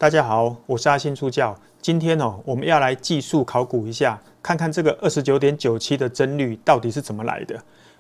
大家好，我是阿信助教。今天我们要来技术考古一下，看看这个29.97的帧率到底是怎么来的。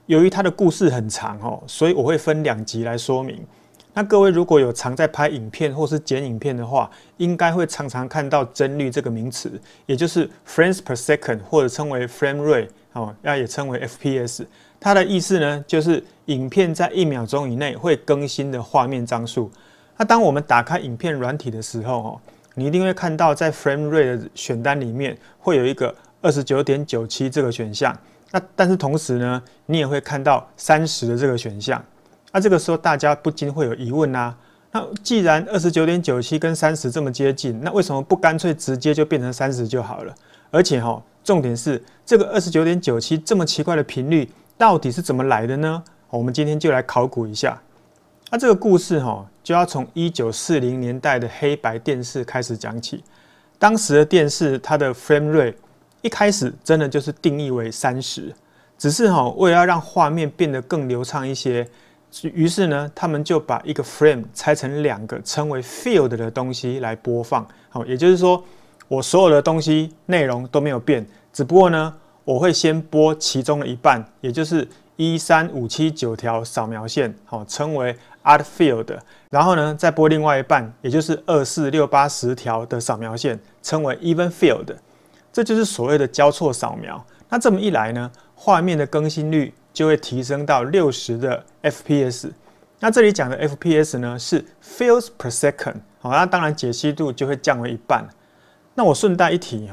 由于它的故事很长所以我会分2集来说明。那各位如果有常在拍影片或是剪影片的话，应该会常常看到帧率这个名词，也就是 frames per second 或者称为 frame rate 也称为 FPS。它的意思呢，就是影片在1秒钟以内会更新的画面张数。那当我们打开影片软体的时候，你一定会看到在 frame rate 的选单里面会有一个29.97这个选项。那但是同时呢，你也会看到30的这个选项。那这个时候大家不禁会有疑问啊，那既然29.97跟30这么接近，那为什么不干脆直接就变成30就好了？而且重点是这个29.97这么奇怪的频率到底是怎么来的呢？我们今天就来考古一下。那这个故事就要从1940年代的黑白电视开始讲起。当时的电视它的 frame rate 一开始真的就是定义为30，只是为了要让画面变得更流畅一些，于是呢他们就把一个 frame 拆成2个称为 field 的东西来播放。也就是说我所有的东西内容都没有变，只不过呢我会先播其中的一半，也就是13579条扫描线，称为 Alt Field， 然后呢再播另外一半，也就是24680条的扫描线，称为 Even Field。这就是所谓的交错扫描。那这么一来呢，画面的更新率就会提升到60的 FPS。那这里讲的 FPS 呢是 Fields per second， 那当然解析度就会降为1半。那我顺带一提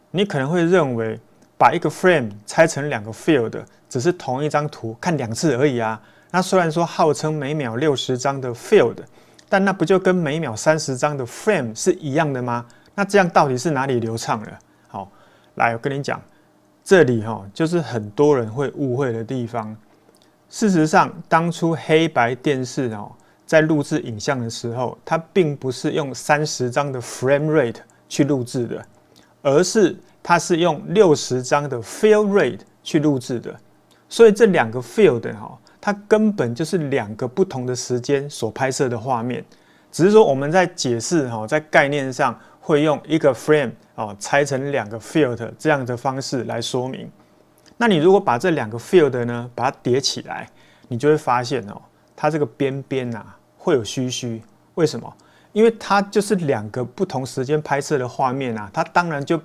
你可能会认为把一个 frame 拆成2个 field， 只是同一张图看2次而已啊。那虽然说号称每秒60张的 field， 但那不就跟每秒30张的 frame 是一样的吗？那这样到底是哪里流畅了？好，来我跟你讲，这里就是很多人会误会的地方。事实上，当初黑白电视在录制影像的时候，它并不是用30张的 frame rate 去录制的，而是它是用60张的 field rate 去录制的。所以这2个 field 它根本就是2个不同的时间所拍摄的画面，只是说我们在解释在概念上会用一个 frame 拆成2个 field 这样的方式来说明。那你如果把这2个 field 呢把它叠起来，你就会发现它这个边边会有虚虚。为什么？因为它就是2个不同时间拍摄的画面它当然就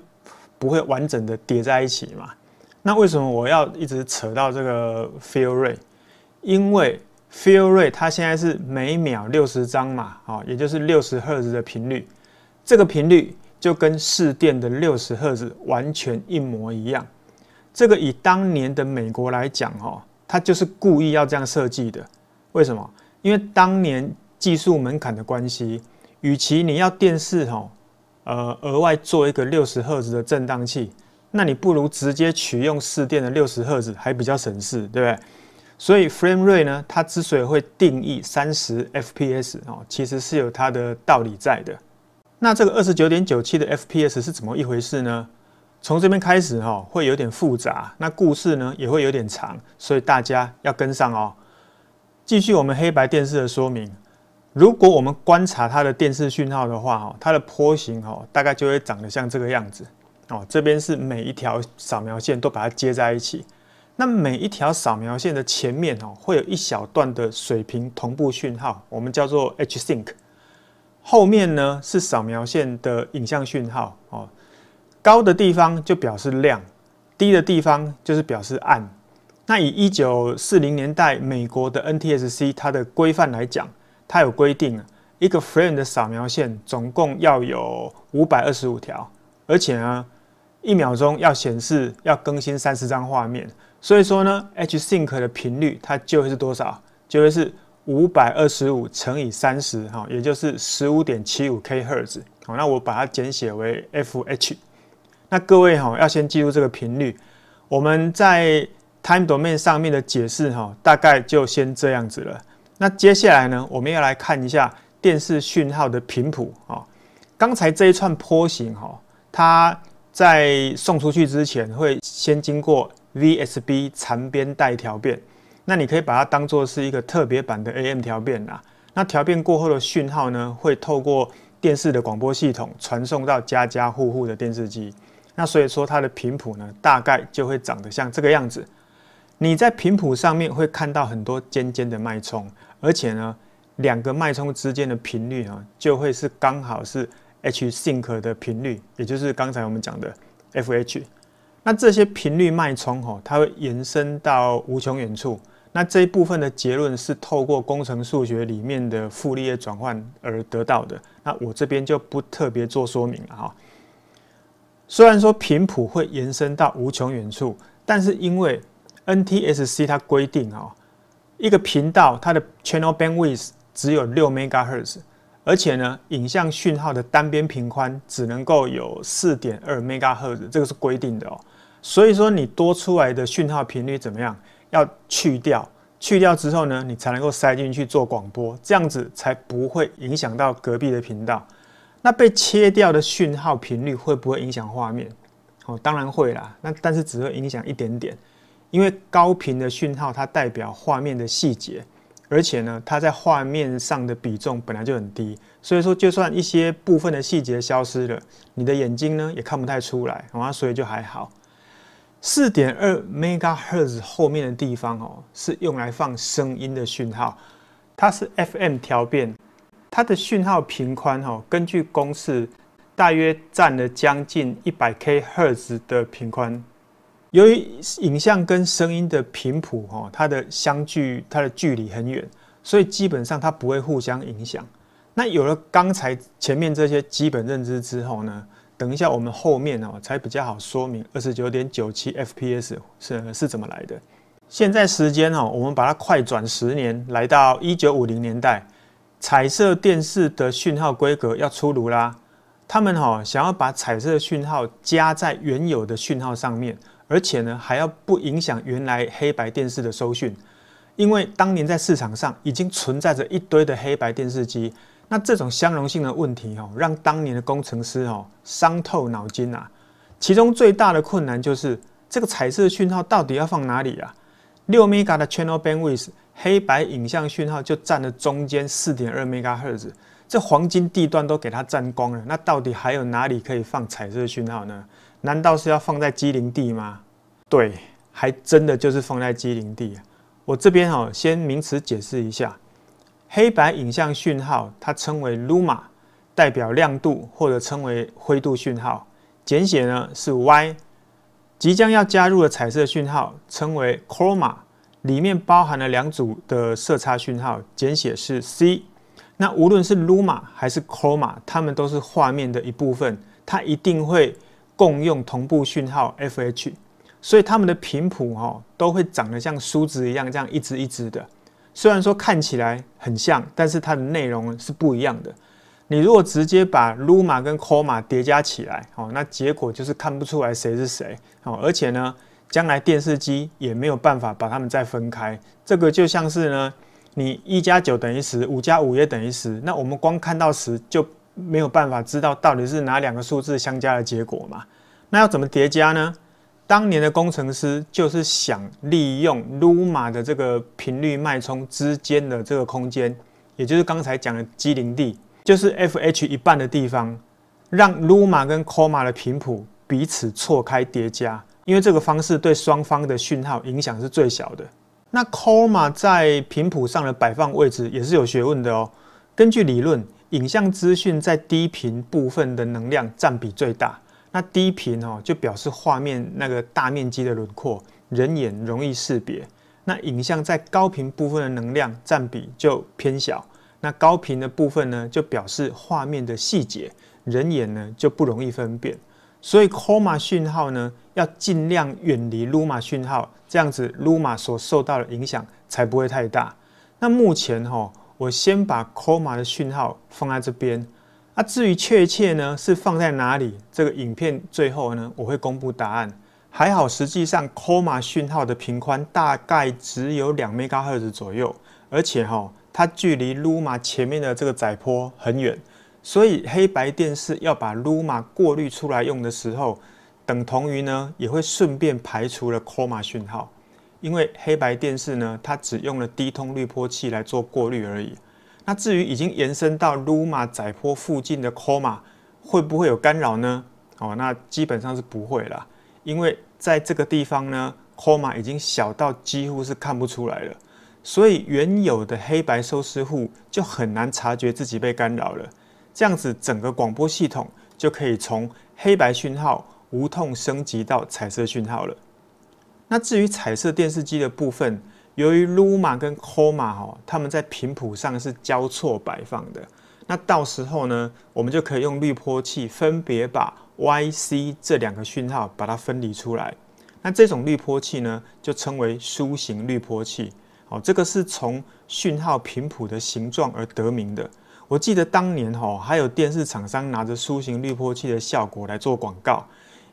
不会完整的叠在一起嘛。那为什么我要一直扯到这个 field rate？ 因为 field rate 它现在是每秒60张嘛，也就是60赫兹的频率。这个频率就跟市电的60赫兹完全一模一样。这个以当年的美国来讲它就是故意要这样设计的。为什么？因为当年技术门槛的关系，与其你要电视额外做一个60赫兹的震荡器，那你不如直接取用市电的60赫兹，还比较省事，对不对？所以 frame rate 呢，它之所以会定义30 FPS 其实是有它的道理在的。那这个29.97的 FPS 是怎么一回事呢？从这边开始会有点复杂，那故事呢也会有点长，所以大家要跟上继续我们黑白电视的说明。如果我们观察它的电视讯号的话它的波形大概就会长得像这个样子这边是每一条扫描线都把它接在一起。那每一条扫描线的前面会有一小段的水平同步讯号，我们叫做 H-Sync。后面呢是扫描线的影像讯号高的地方就表示亮，低的地方就是表示暗。那以1940年代美国的 NTSC 它的规范来讲，它有规定一个 frame 的扫描线总共要有525条，而且呢1秒钟要显示要更新30张画面。所以说呢 H-Sync 的频率它就会是多少？就会是525乘以30也就是 15.75 kHz。那我把它简写为 FH。那各位要先记住这个频率。我们在 Time Domain 上面的解释大概就先这样子了。那接下来呢，我们要来看一下电视讯号的频谱刚才这一串波形它在送出去之前会先经过 VSB 残边带调变，那你可以把它当作是一个特别版的 AM 调变啦。那调变过后的讯号呢，会透过电视的广播系统传送到家家户户的电视机。那所以说它的频谱呢，大概就会长得像这个样子。你在频谱上面会看到很多尖尖的脉冲，而且呢，两个脉冲之间的频率啊，就会是刚好是 H sync 的频率，也就是刚才我们讲的 FH。那这些频率脉冲它会延伸到无穷远处。那这一部分的结论是透过工程数学里面的傅立叶转换而得到的。那我这边就不特别做说明了哈。虽然说频谱会延伸到无穷远处，但是因为 NTSC 它规定一个频道它的 channel bandwidth 只有6 MHz， 而且呢，影像讯号的单边频宽只能够有 4.2 MHz， 这个是规定的哦。所以说你多出来的讯号频率怎么样？要去掉，去掉之后呢，你才能够塞进去做广播，这样子才不会影响到隔壁的频道。那被切掉的讯号频率会不会影响画面？当然会啦。但是只会影响一点点，因为高频的讯号它代表画面的细节，而且呢，它在画面上的比重本来就很低，所以说就算一些部分的细节消失了，你的眼睛呢也看不太出来，所以就还好。4.2 MHz 后面的地方是用来放声音的讯号，它是 FM 调变。它的讯号频宽根据公式大约占了将近100 kHz 的频宽。由于影像跟声音的频谱它的距离很远，所以基本上它不会互相影响。那有了刚才前面这些基本认知之后呢，等一下我们后面才比较好说明 29.97 fps 是怎么来的。现在时间我们把它快转10年，来到1950年代。彩色电视的讯号规格要出炉啦，他们想要把彩色讯号加在原有的讯号上面，而且呢还要不影响原来黑白电视的收讯，因为当年在市场上已经存在着一堆的黑白电视机，那这种相容性的问题让当年的工程师伤透脑筋啊。其中最大的困难就是这个彩色讯号到底要放哪里啊？6 MHz 的 channel bandwidth。黑白影像讯号就占了中间 4.2 MHz， 这黄金地段都给它占光了，那到底还有哪里可以放彩色讯号呢？难道是要放在机灵地吗？对，还真的就是放在机灵地。我这边先名词解释一下，黑白影像讯号它称为 Luma， 代表亮度或者称为灰度讯号，简写呢是 Y。即将要加入的彩色讯号称为 Chroma。里面包含了2组的色差讯号，简写是 C。那无论是 Luma 还是 Chroma， 它们都是画面的一部分，它一定会共用同步讯号 FH， 所以它们的频谱都会长得像梳子一样，这样一支一支的。虽然说看起来很像，但是它的内容是不一样的。你如果直接把 Luma 跟 Chroma 叠加起来，那结果就是看不出来谁是谁，而且呢。将来电视机也没有办法把它们再分开，这个就像是呢，你1+9等于10，5+5也等于10，那我们光看到10就没有办法知道到底是哪2个数字相加的结果嘛？那要怎么叠加呢？当年的工程师就是想利用 Luma 的这个频率脉冲之间的这个空间，也就是刚才讲的机灵地，就是 FH 一半的地方，让 Luma 跟 Chroma 的频谱彼此错开叠加。因为这个方式对双方的讯号影响是最小的。那 Chroma 在频谱上的摆放位置也是有学问的哦。根据理论，影像资讯在低频部分的能量占比最大。那低频就表示画面那个大面积的轮廓，人眼容易识别。那影像在高频部分的能量占比就偏小。那高频的部分呢，就表示画面的细节，人眼呢就不容易分辨。所以 Chroma 讯号呢，要尽量远离 Luma 讯号，这样子 Luma 所受到的影响才不会太大。那目前我先把 Chroma 的讯号放在这边。至于确切呢是放在哪里，这个影片最后呢我会公布答案。还好，实际上 Chroma 讯号的频宽大概只有2 MHz 左右，而且它距离 Luma 前面的这个载波很远。所以黑白电视要把 Luma 过滤出来用的时候，等同于呢也会顺便排除了 Chroma 讯号，因为黑白电视呢它只用了低通滤波器来做过滤而已。那至于已经延伸到 Luma 载波附近的 Chroma， 会不会有干扰呢？那基本上是不会啦，因为在这个地方呢 ，Chroma 已经小到几乎是看不出来了，所以原有的黑白收视户就很难察觉自己被干扰了。这样子，整个广播系统就可以从黑白讯号无痛升级到彩色讯号了。那至于彩色电视机的部分，由于 Luma 跟 Chroma 它们在频谱上是交错摆放的，那到时候呢，我们就可以用滤波器分别把 YC 这2个讯号把它分离出来。那这种滤波器呢，就称为梳形滤波器。这个是从讯号频谱的形状而得名的。我记得当年还有电视厂商拿着梳形滤波器的效果来做广告，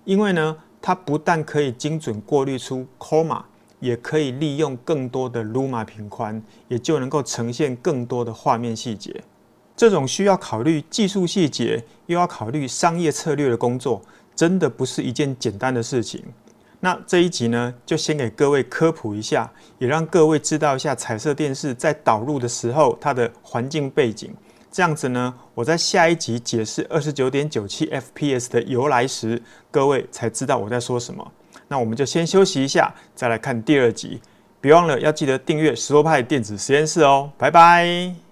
因为呢，它不但可以精准过滤出 Chroma， 也可以利用更多的 Luma 频宽，也就能够呈现更多的画面细节。这种需要考虑技术细节，又要考虑商业策略的工作，真的不是一件简单的事情。那这一集呢，就先给各位科普一下，也让各位知道一下彩色电视在导入的时候它的环境背景。这样子呢，我在下一集解释 29.97 FPS 的由来时，各位才知道我在说什么。那我们就先休息一下，再来看第2集。别忘了要记得订阅石头派电子实验室哦，拜拜。